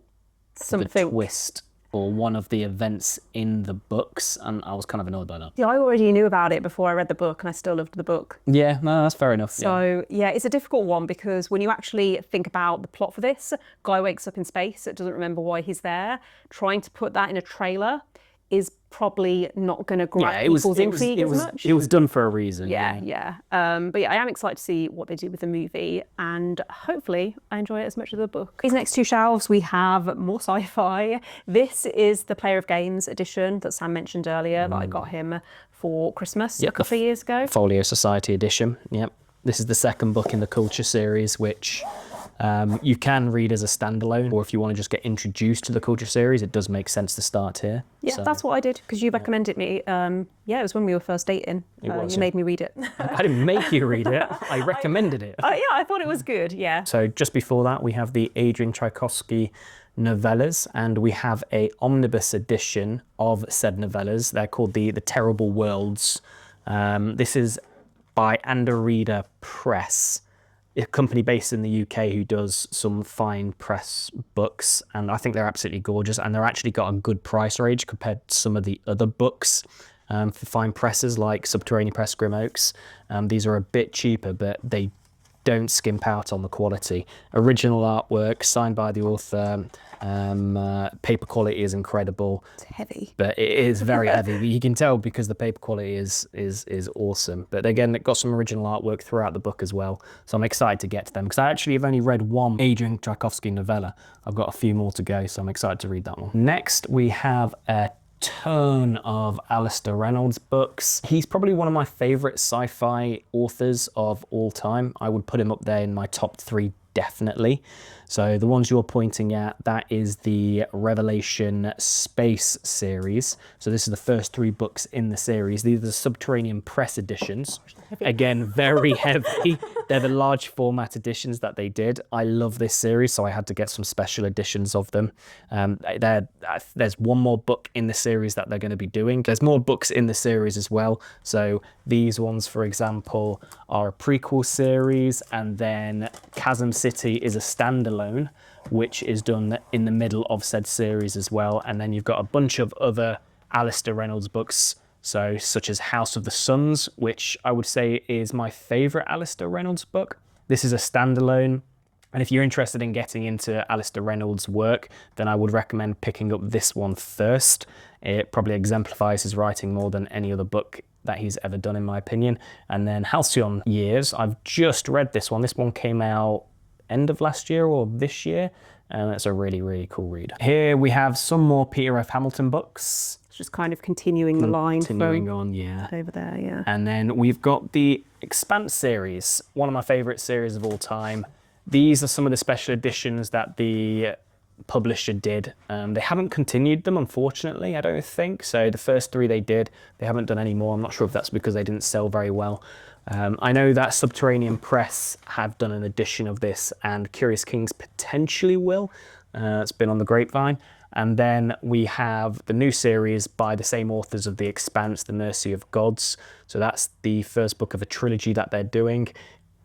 the twist or one of the events in the books, and I was kind of annoyed by that. Yeah, I already knew about it before I read the book, and I still loved the book. Yeah, no, that's fair enough. So, yeah, it's a difficult one because when you actually think about the plot for this, guy wakes up in space, doesn't remember why he's there. Trying to put that in a trailer is probably not going to grab people's intrigue as much. It was done for a reason. Yeah. But yeah, I am excited to see what they do with the movie, and hopefully I enjoy it as much as the book. These next two shelves, we have more sci-fi. This is the Player of Games edition that Sam mentioned earlier that I got him for Christmas a couple of years ago. Folio Society edition, yep. This is the second book in the Culture series, which you can read as a standalone, or if you want to just get introduced to the Culture series, it does make sense to start here. Yeah, so that's what I did, because you recommended me. It was when we were first dating. You made me read it. I didn't make you read it, I recommended it. Yeah, I thought it was good, yeah. So just before that, we have the Adrian Tchaikovsky novellas, and we have a omnibus edition of said novellas. They're called the Terrible Worlds. This is by Anderida Press, a company based in the UK who does some fine press books, and I think they're absolutely gorgeous, and they're actually got a good price range compared to some of the other books for fine presses like Subterranean Press, Grim Oaks. These are a bit cheaper, but they don't skimp out on the quality. Original artwork signed by the author. Paper quality is incredible. It's heavy, but it is very heavy. You can tell because the paper quality is awesome. But again, it got some original artwork throughout the book as well, so I'm excited to get to them, because I actually have only read one Adrian Tchaikovsky novella. I've got a few more to go, so I'm excited to read that one. Next, we have a ton of Alastair Reynolds books. He's probably one of my favorite sci-fi authors of all time. I would put him up there in my top 3 definitely. So the ones you're pointing at, that is the Revelation Space series. So this is the first 3 books in the series. These are the Subterranean Press editions. Again, very heavy. They're the large format editions that they did. I love this series, so I had to get some special editions of them. There's one more book in the series that they're going to be doing. There's more books in the series as well. So these ones, for example, are a prequel series, and then Chasm City is a standalone, which is done in the middle of said series as well. And then you've got a bunch of other Alastair Reynolds books, so such as House of the Suns, which I would say is my favourite Alastair Reynolds book. This is a standalone, and if you're interested in getting into Alastair Reynolds' work, then I would recommend picking up this one first. It probably exemplifies his writing more than any other book that he's ever done, in my opinion. And then Halcyon Years, I've just read this one. This one came out end of last year or this year, and it's a really, really cool read. Here we have some more Peter F. Hamilton books. It's just kind of continuing the line Continuing on, yeah. Over there, yeah. And then we've got the Expanse series, one of my favourite series of all time. These are some of the special editions that the publisher did. They haven't continued them, unfortunately, I don't think. So the first 3 they did, they haven't done any more. I'm not sure if that's because they didn't sell very well. I know that Subterranean Press have done an edition of this, and Curious Kings potentially will. It's been on the grapevine. And then we have the new series by the same authors of The Expanse, The Mercy of Gods. So that's the first book of a trilogy that they're doing.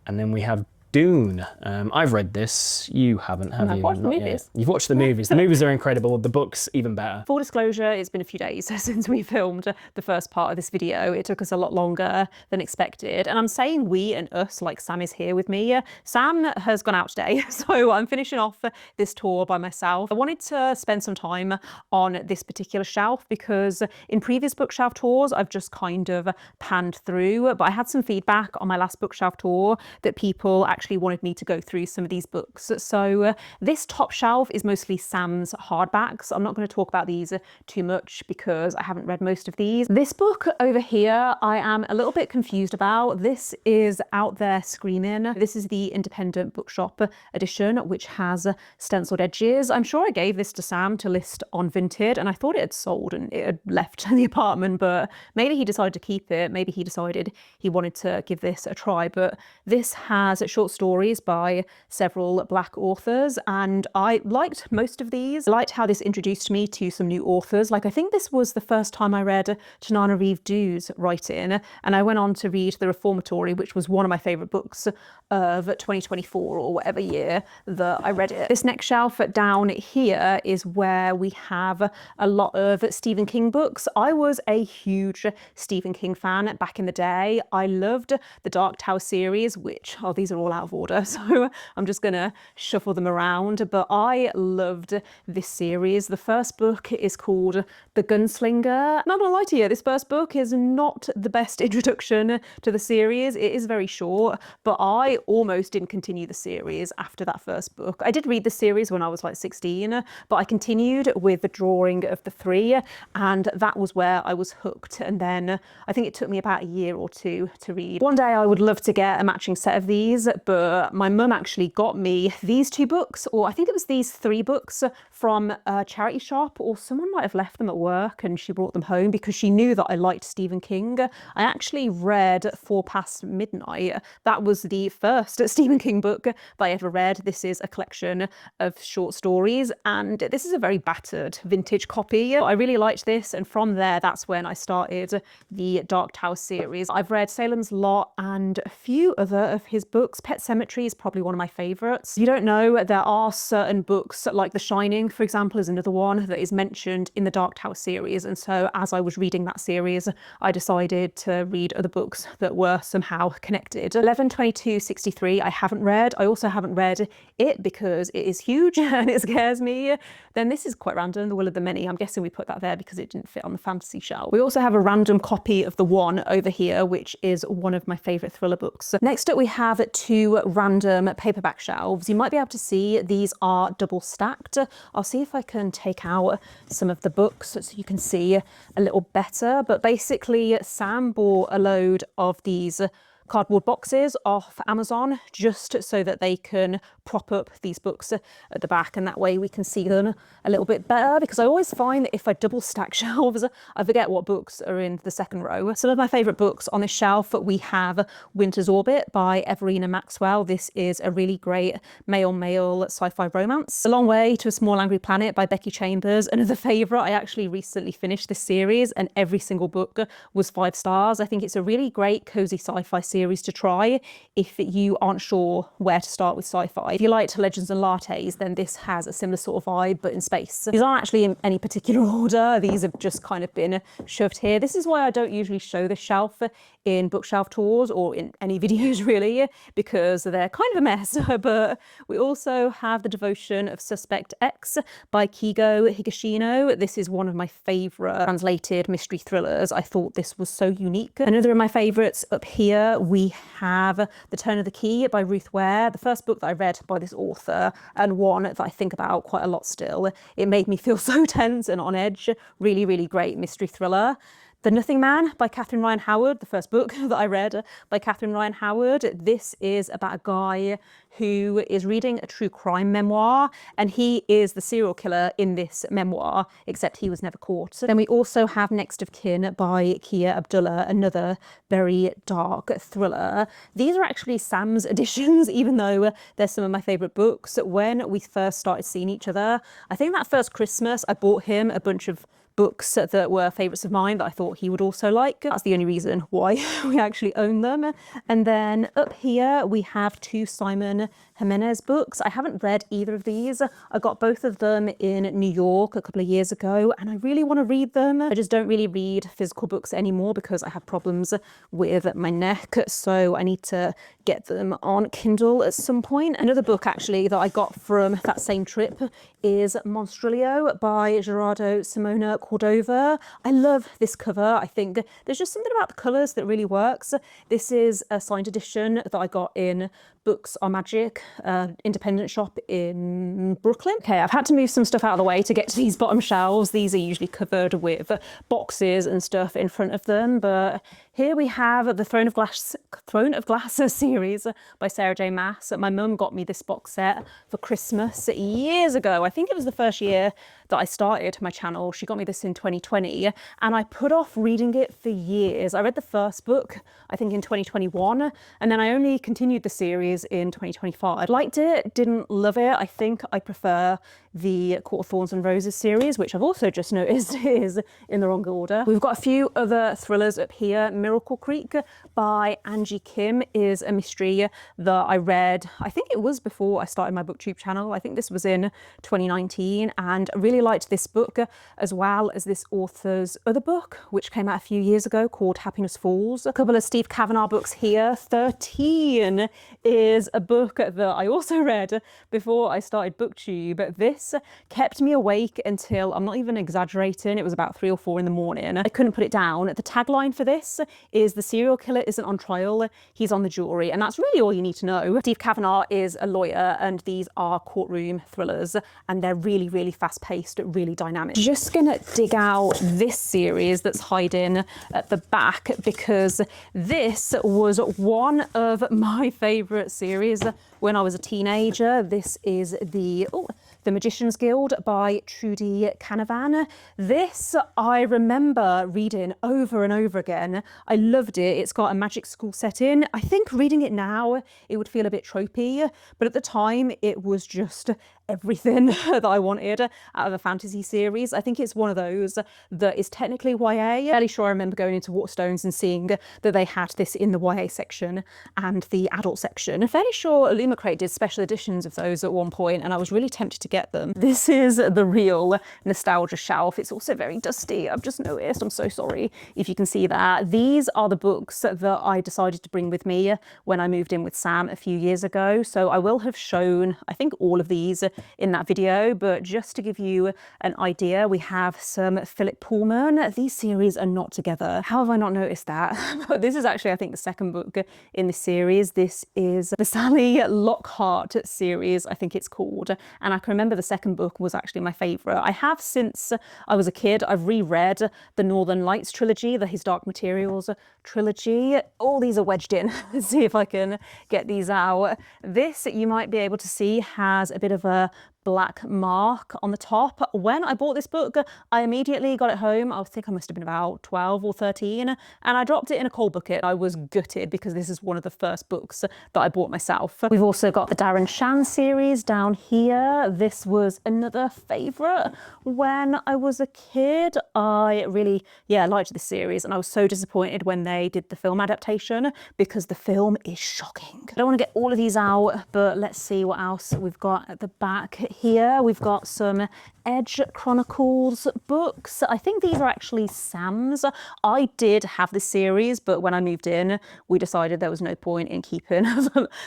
And then we have Dune. I've read this. You haven't, have you? I've watched the movies. You've watched the movies. The movies are incredible. The books, even better. Full disclosure, it's been a few days since we filmed the first part of this video. It took us a lot longer than expected. And I'm saying we and us, like Sam is here with me. Sam has gone out today, so I'm finishing off this tour by myself. I wanted to spend some time on this particular shelf because in previous bookshelf tours, I've just kind of panned through, but I had some feedback on my last bookshelf tour that people actually wanted me to go through some of these books. So this top shelf is mostly Sam's hardbacks. I'm not going to talk about these too much because I haven't read most of these. This book over here, I am a little bit confused about. This is Out There Screaming. This is the independent bookshop edition, which has stenciled edges. I'm sure I gave this to Sam to list on Vinted, and I thought it had sold and it had left the apartment, but maybe he decided to keep it. Maybe he decided he wanted to give this a try. But this has short stories by several Black authors, and I liked most of these. I liked how this introduced me to some new authors. Like, I think this was the first time I read Tanana Reeve Dew's writing, and I went on to read The Reformatory, which was one of my favourite books of 2024 or whatever year that I read it. This next shelf down here is where we have a lot of Stephen King books. I was a huge Stephen King fan back in the day. I loved the Dark Tower series, which, oh, these are all out of order, so I'm just gonna shuffle them around, but I loved this series. The first book is called The Gunslinger. Not gonna lie to you, this first book is not the best introduction to the series. It is very short, but I almost didn't continue the series after that first book. I did read the series when I was like 16, but I continued with the drawing of the 3, and that was where I was hooked. And then I think it took me about a year or 2 to read. One day I would love to get a matching set of these, but my mum actually got me these 2 books, or I think it was these 3 books from a charity shop, or someone might have left them at work and she brought them home because she knew that I liked Stephen King. I actually read 4 Past Midnight. That was the first Stephen King book that I ever read. This is a collection of short stories, and this is a very battered vintage copy. I really liked this, and from there, that's when I started the Dark Tower series. I've read Salem's Lot and a few other of his books. Pet Sematary is probably one of my favourites. If you don't know, there are certain books, like The Shining, for example, is another one that is mentioned in the Dark Tower series. And so as I was reading that series, I decided to read other books that were somehow connected. 11/22/63 I haven't read. I also haven't read it because it is huge and it scares me. Then this is quite random, The Will of the Many. I'm guessing we put that there because it didn't fit on the fantasy shelf. We also have a random copy of The One over here, which is one of my favourite thriller books. Next up we have two random paperback shelves. You might be able to see these are double stacked. I'll see if I can take out some of the books so you can see a little better. But basically Sam bought a load of these cardboard boxes off Amazon just so that they can prop up these books at the back, and that way we can see them a little bit better, because I always find that if I double stack shelves I forget what books are in the second row. Some of my favourite books on this shelf, we have Winter's Orbit by Everina Maxwell. This is a really great male sci-fi romance. A Long Way to a Small Angry Planet by Becky Chambers, another favourite. I actually recently finished this series and every single book was 5 stars. I think it's a really great cosy sci-fi series to try if you aren't sure where to start with sci-fi. If you liked Legends and Lattes, then this has a similar sort of vibe, but in space. These aren't actually in any particular order. These have just kind of been shoved here. This is why I don't usually show this shelf in bookshelf tours or in any videos really, because they're kind of a mess. But we also have The Devotion of Suspect X by Kigo Higashino. This is one of my favourite translated mystery thrillers. I thought this was so unique. Another of my favourites up here, we have The Turn of the Key by Ruth Ware, the first book that I read by this author, and one that I think about quite a lot still. It made me feel so tense and on edge. Really, really great mystery thriller. The Nothing Man by Catherine Ryan Howard, the first book that I read by Catherine Ryan Howard. This is about a guy who is reading a true crime memoir, and he is the serial killer in this memoir, except he was never caught. Then we also have Next of Kin by Kia Abdullah, another very dark thriller. These are actually Sam's editions, even though they're some of my favourite books. When we first started seeing each other, I think that first Christmas, I bought him a bunch of books that were favourites of mine that I thought he would also like. That's the only reason why we actually own them. And then up here we have 2 Simon Jimenez books. I haven't read either of these. I got both of them in New York a couple of years ago and I really want to read them. I just don't really read physical books anymore because I have problems with my neck, so I need to get them on Kindle at some point. Another book actually that I got from that same trip is Monstrilio by Gerardo Simona Cordova. I love this cover. I think there's just something about the colours that really works. This is a signed edition that I got in Books Are Magic, independent shop in Brooklyn. Okay, I've had to move some stuff out of the way to get to these bottom shelves. These are usually covered with boxes and stuff in front of them, but here we have the Throne of Glass series by Sarah J. Maas. My mum got me this box set for Christmas years ago. I think it was the first year that I started my channel. She got me this in 2020 and I put off reading it for years. I read the first book, I think in 2021, and then I only continued the series in 2025. I liked it, didn't love it. I think I prefer the Court of Thorns and Roses series, which I've also just noticed is in the wrong order. We've got a few other thrillers up here. Miracle Creek by Angie Kim is a mystery that I read, I think it was before I started my booktube channel. I think this was in 2019, and I really liked this book as well as this author's other book, which came out a few years ago called Happiness Falls. A couple of Steve Kavanagh books here. 13 is a book that I also read before I started booktube. This kept me awake until, I'm not even exaggerating, it was about 3 or 4 in the morning. I couldn't put it down. The tagline for this is "The serial killer isn't on trial, he's on the jury," and that's really all you need to know. Steve Kavanagh is a lawyer and these are courtroom thrillers and they're really, really fast-paced, really dynamic. Just gonna dig out this series that's hiding at the back because this was one of my favourite series when I was a teenager. This is the Magician's Guild by Trudy Canavan. This I remember reading over and over again. I loved it. It's got a magic school setting. I think reading it now, it would feel a bit tropey, but at the time it was just everything that I wanted out of a fantasy series. I think it's one of those that is technically YA. Fairly sure I remember going into Waterstones and seeing that they had this in the YA section and the adult section. I'm fairly sure Illumicrate did special editions of those at one point, and I was really tempted to get them. This is the real nostalgia shelf. It's also very dusty, I've just noticed. I'm so sorry if you can see that. These are the books that I decided to bring with me when I moved in with Sam a few years ago. So I will have shown, I think, all of these in that video, but just to give you an idea, we have some Philip Pullman. These series are not together. How have I not noticed that? But this is actually, I think, the second book in the series. This is the Sally Lockhart series, I think it's called. And I can remember the second book was actually my favourite. I have, since I was a kid, I've reread the Northern Lights trilogy, the His Dark Materials trilogy. All these are wedged in. Let's see if I can get these out. This, you might be able to see, has a bit of a black mark on the top. When I bought this book, I immediately got it home. I think I must have been about 12 or 13, and I dropped it in a coal bucket. I was gutted because this is one of the first books that I bought myself. We've also got the Darren Shan series down here. This was another favourite when I was a kid. I really, liked this series, and I was so disappointed when they did the film adaptation because the film is shocking. I don't want to get all of these out, but let's see what else we've got at the back. Here we've got some Edge Chronicles books. I think these are actually Sam's. I did have this series, but when I moved in, we decided there was no point in keeping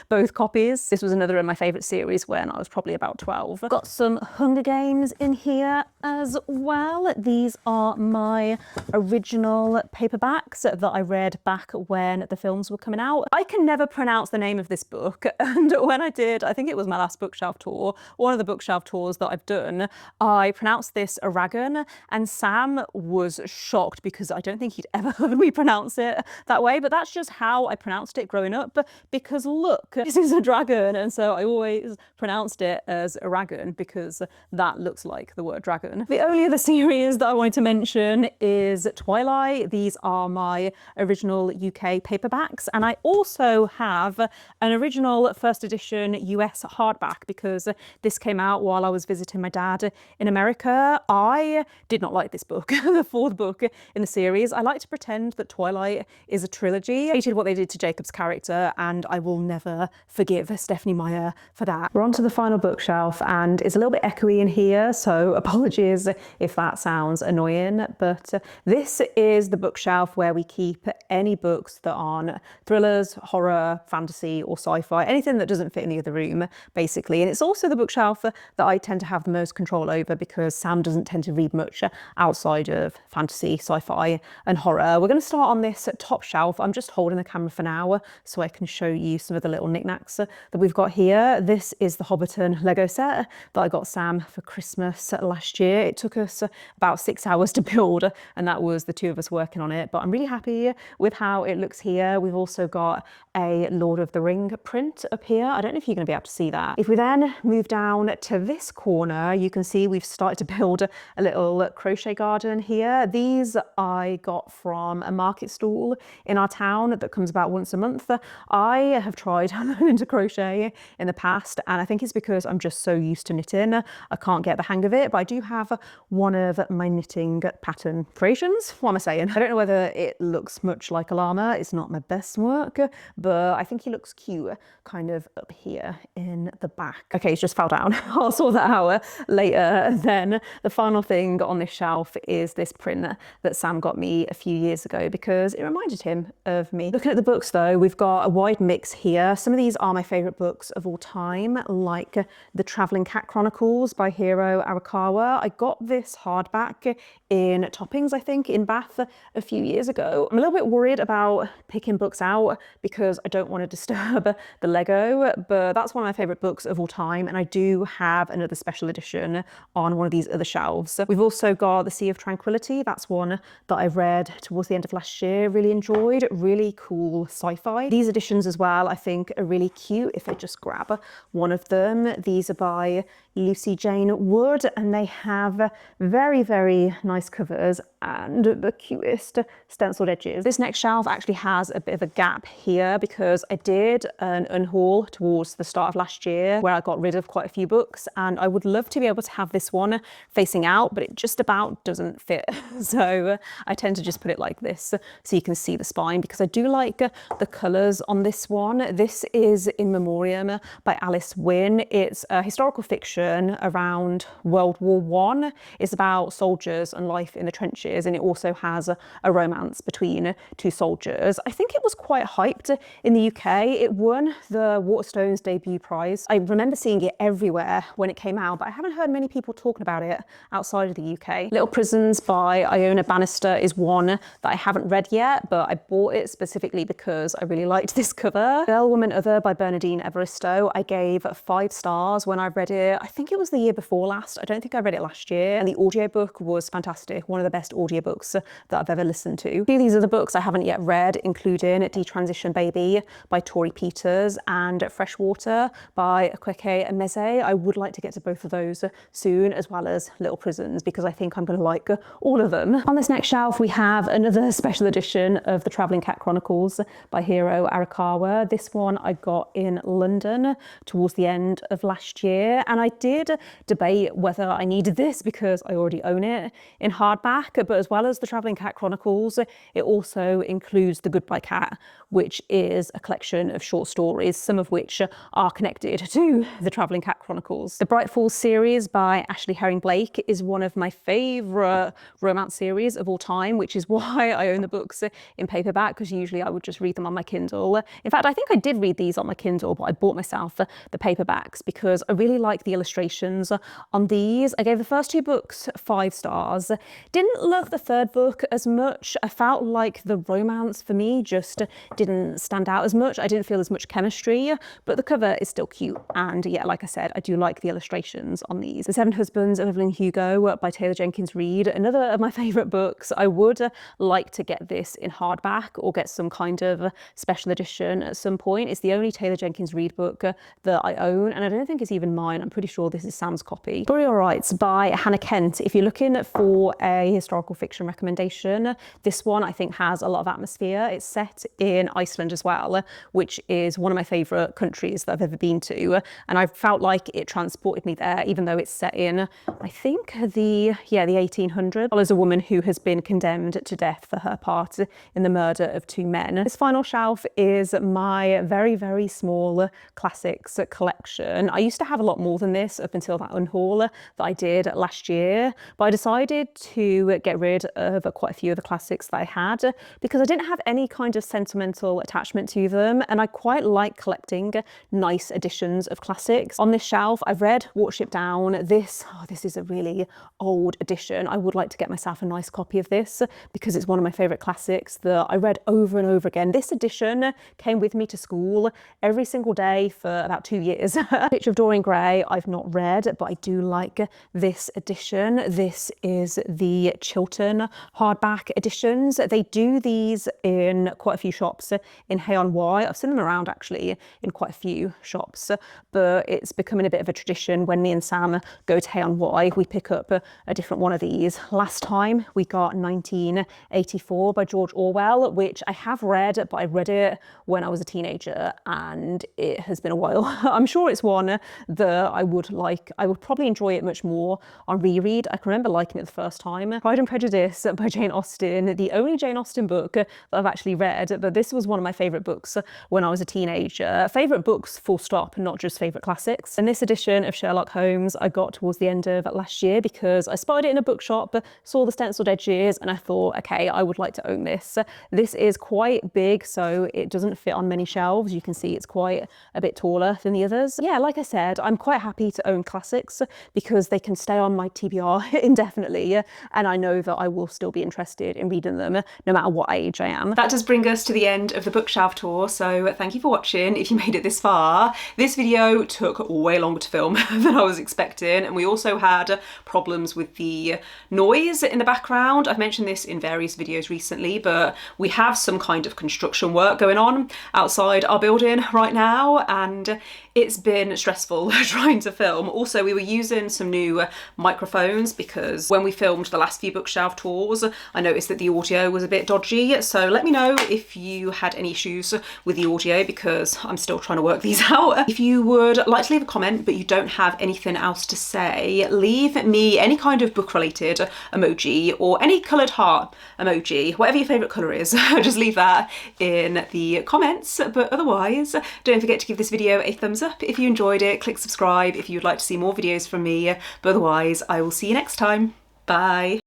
both copies. This was another of my favourite series when I was probably about 12. I've got some Hunger Games in here as well. These are my original paperbacks that I read back when the films were coming out. I can never pronounce the name of this book, and when I did, I think it was my last bookshelf tour, one of the bookshelf tours that I've done, I pronounced this Aragon, and Sam was shocked because I don't think he'd ever heard me pronounce it that way, but that's just how I pronounced it growing up, because look, this is a dragon, and so I always pronounced it as Aragon because that looks like the word dragon. The only other series that I wanted to mention is Twilight. These are my original UK paperbacks, and I also have an original first edition US hardback because this came out while I was visiting my dad in America. I did not like this book, the fourth book in the series. I like to pretend that Twilight is a trilogy. I hated what they did to Jacob's character, and I will never forgive Stephanie Meyer for that. We're on to the final bookshelf, and it's a little bit echoey in here, so apologies if that sounds annoying, but this is the bookshelf where we keep any books that aren't thrillers, horror, fantasy, or sci-fi, anything that doesn't fit in the other room, basically. And it's also the bookshelf that I tend to have the most control over because Sam doesn't tend to read much outside of fantasy, sci-fi, and horror. We're going to start on this top shelf. I'm just holding the camera for now so I can show you some of the little knickknacks that we've got here. This is the Hobbiton Lego set that I got Sam for Christmas last year. It took us about 6 hours to build, and that was the two of us working on it, but I'm really happy with how it looks here. We've also got a Lord of the Ring print up here. I don't know if you're going to be able to see that. If we then move down to this corner, you can see we've started to build a little crochet garden here. These I got from a market stall in our town that comes about once a month. I have tried learning to crochet in the past, and I think it's because I'm just so used to knitting. I can't get the hang of it, but I do have one of my knitting pattern creations. What am I saying? I don't know whether it looks much like a llama. It's not my best work, but I think he looks cute kind of up here in the back. Okay, he's just fell down. I'll sort that out later. Then the final thing on this shelf is this print that Sam got me a few years ago because it reminded him of me. Looking at the books though, we've got a wide mix here. Some of these are my favourite books of all time, like The Travelling Cat Chronicles by Hiro Arakawa. I got this hardback in Toppings, I think, in Bath a few years ago. I'm a little bit worried about picking books out because I don't want to disturb the Lego, but that's one of my favourite books of all time, and I do have another special edition on one of these other shelves. We've also got The Sea of Tranquility. That's one that I read towards the end of last year, really enjoyed, really cool sci-fi. These editions as well, I think are really cute if I just grab one of them. These are by Lucy Jane Wood, and they have very, very nice covers and the cutest stenciled edges. This next shelf actually has a bit of a gap here because I did an unhaul towards the start of last year where I got rid of quite a few books, and I would love to be able to have this one facing out, but it just about doesn't fit. So I tend to just put it like this so you can see the spine, because I do like the colours on this one. This is In Memoriam by Alice Wynne. It's a historical fiction around World War I. It's about soldiers and life in the trenches, and it also has a romance between two soldiers. I think it was quite hyped in the UK. It won the Waterstones debut prize. I remember seeing it everywhere when it came out, but I haven't heard many people talking about it outside of the UK. Little Prisons by Iona Bannister is one that I haven't read yet, but I bought it specifically because I really liked this cover. Girl, Woman, Other by Bernardine Evaristo. I gave 5 stars when I read it. I think it was the year before last. I don't think I read it last year. And the audiobook was fantastic. One of the best audiobooks that I've ever listened to. A few of these other books I haven't yet read, including Detransition Baby by Tori Peters and Freshwater by Akweke Emeze. I would like to get to both of those soon, as well as Little Prisons, because I think I'm going to like all of them. On this next shelf we have another special edition of The Travelling Cat Chronicles by Hiro Arakawa. This one I got in London towards the end of last year, and I did debate whether I needed this because I already own it in hardback, but as well as The Travelling Cat Chronicles, it also includes The Goodbye Cat, which is a collection of short stories, some of which are connected to The Travelling Cat Chronicles. The Bright Falls series by Ashley Herring Blake is one of my favourite romance series of all time, which is why I own the books in paperback, because usually I would just read them on my Kindle. In fact, I think I did read these on my Kindle, but I bought myself the paperbacks because I really like the illustrations on these. I gave the first 2 books 5 stars. Didn't love the third book as much. I felt like the romance for me just didn't stand out as much. I didn't feel as much chemistry, but the cover is still cute. And yeah, like I said, I do like the illustrations on these. The Seven Husbands of Evelyn Hugo by Taylor Jenkins Reid, another of my favourite books. I would like to get this in hardback or get some kind of special edition at some point. It's the only Taylor Jenkins Reid book that I own, and I don't think it's even mine. I'm pretty sure this is Sam's copy. Burial Rites by Hannah Kent. If you're looking for a historical fiction recommendation, this one I think has a lot of atmosphere. It's set in Iceland as well, which is one of my favourite countries that I've ever been to, and I felt like it transported me there, even though it's set in, I think, the 1800s. Follows a woman who has been condemned to death for her part in the murder of 2 men. This final shelf is my very, very small classics collection. I used to have a lot more than this up until that unhaul that I did last year, but I decided to get rid of quite a few of the classics that I had because I didn't have any kind of sentimental attachment to them, and I quite like collecting nice editions of classics. On this shelf I've read Watership Down. This is a really old edition. I would like to get myself a nice copy of this because it's one of my favourite classics that I read over and over again. This edition came with me to school every single day for about 2 years. Picture of Dorian Gray I've not read, but I do like this edition. This is the Chiltern hardback editions. They do these in quite a few shops in Hay-on-Wye. I've seen them around actually in quite a few shops, but it's becoming a bit of a tradition when me and Sam go to Hay-on-Wye, we pick up a different one of these. Last time we got 1984 by George Orwell, which I have read, but I read it when I was a teenager and it has been a while. I'm sure it's one that I would like. I would probably enjoy it much more on reread. I can remember liking it the first time. Pride and Prejudice by Jane Austen, the only Jane Austen book that I've actually read, but this was one of my favourite books when I was a teenager. Favourite books full stop, not just favourite classics. And this edition of Sherlock Holmes I got towards the end of last year because I spotted it in a bookshop, saw the stenciled edges, and I thought, okay, I would like to own this. This is quite big, so it doesn't fit on many shelves. You can see it's quite a bit taller than the others. Yeah, like I said, I'm quite happy to own classics because they can stay on my TBR indefinitely, and I know that I will still be interested in reading them no matter what age I am. That does bring us to the end of the bookshelf tour, so thank you for watching if you made it this far. This video took way longer to film than I was expecting, and we also had problems with the noise in the background. I've mentioned this in various videos recently, but we have some kind of construction work going on outside our building right now, and it's been stressful trying to film. Also, we were using some new microphones because when we filmed the last few bookshelf tours, I noticed that the audio was a bit dodgy. So let me know if you had any issues with the audio, because I'm still trying to work these out. If you would like to leave a comment but you don't have anything else to say, leave me any kind of book related emoji or any coloured heart emoji, whatever your favourite colour is. Just leave that in the comments. But otherwise, don't forget to give this video a thumbs up if you enjoyed it. Click subscribe if you'd like to see more videos from me. But otherwise, I will see you next time. Bye.